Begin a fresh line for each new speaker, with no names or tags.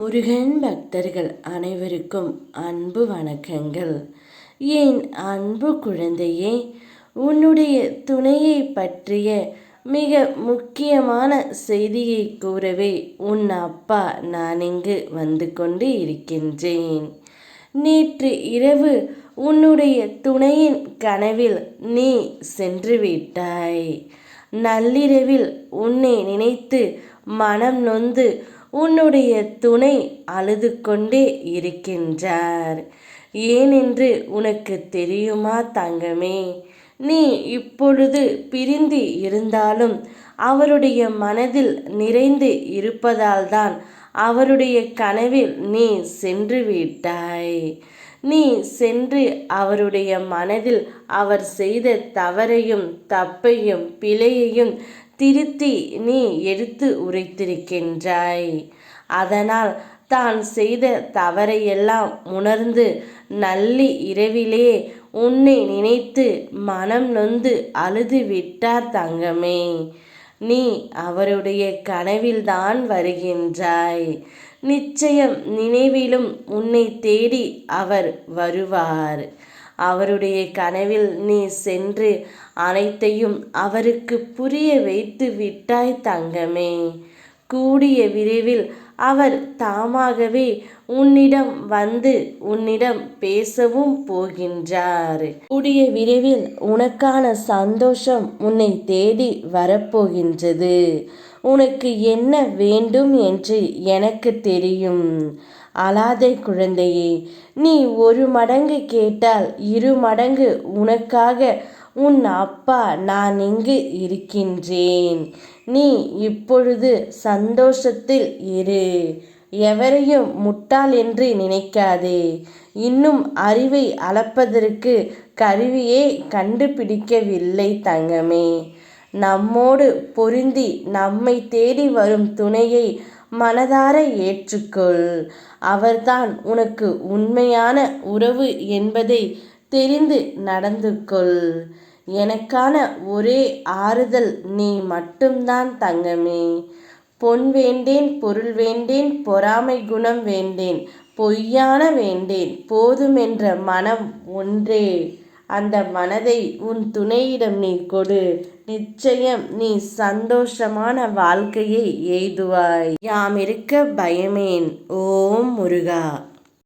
முருகன் பக்தர்கள் அனைவருக்கும் அன்பு வணக்கங்கள். என் அன்பு குழந்தையே, உன்னுடைய துணையை பற்றிய மிக முக்கியமான செய்தியை கூறவே உன் அப்பா நான் இங்கு வந்து கொண்டு இருக்கின்றேன். நேற்று இரவு உன்னுடைய துணையின் கனவில் நீ சென்று விட்டாய். நள்ளிரவில் உன்னை நினைத்து மனம் நொந்து உன்னுடைய துணை அழுது கொண்டே இருக்கின்றார். ஏனென்று உனக்கு தெரியுமா தங்கமே? நீ இப்பொழுது பிரிந்து இருந்தாலும் அவருடைய மனதில் நிறைந்து இருப்பதால்தான் அவருடைய கனவில் நீ சென்று விட்டாய். நீ சென்று அவருடைய மனதில் அவர் செய்த தவறையும் தப்பையும் பிழையையும் திருத்தி நீ எடுத்து உரைத்திருக்கின்றாய். அதனால் தான் செய்த தவறையெல்லாம் உணர்ந்து நல்லி இரவிலே உன்னை நினைத்து மனம் நொந்து அழுது விட்டார் தங்கமே. நீ அவருடைய கனவில்தான் வருகின்றாய். நிச்சயம் நினைவிலும் உன்னை தேடி அவர் வருவார். அவருடைய கனவில் நீ சென்று அனைத்தையும் அவருக்கு புரிய வைத்து விட்டாய் தங்கமே. கூடிய விரைவில் அவர் தாமாகவே உன்னிடம் வந்து உன்னிடம் பேசவும் போகின்றார். கூடிய விரைவில் உனக்கான சந்தோஷம் உன்னை தேடி வரப்போகின்றது. உனக்கு என்ன வேண்டும் என்று எனக்கு தெரியும். அழாதே குழந்தையே. நீ 1 மடங்கு கேட்டால் 2 மடங்கு உனக்காக உன் அப்பா நான் இங்கு இருக்கின்றேன். நீ இப்பொழுது சந்தோஷத்தில் இரு. எவரையும் முட்டாள் என்று நினைக்காதே. இன்னும் அறிவை அளப்பதற்கு கருவியே கண்டுபிடிக்கவில்லை தங்கமே. நம்மோடு பொருந்தி நம்மை தேடி வரும் துணையை மனதார ஏற்றுக்கொள். அவர்தான் உனக்கு உண்மையான உறவு என்பதை தெரிந்து நடந்து கொள். எனக்கான ஒரே ஆறுதல் நீ மட்டும்தான் தங்கமே. பொன் வேண்டேன், பொருள் வேண்டேன், பொறாமை குணம் வேண்டேன், பொய்யான வேண்டேன், போதுமென்ற மனம் ஒன்றே. அந்த மனதை உன் துணையிடம் நீ கொடு. நிச்சயம் நீ சந்தோஷமான வாழ்க்கையை எய்துவாய். யாம் இருக்க பயமேன். ஓம் முருகா.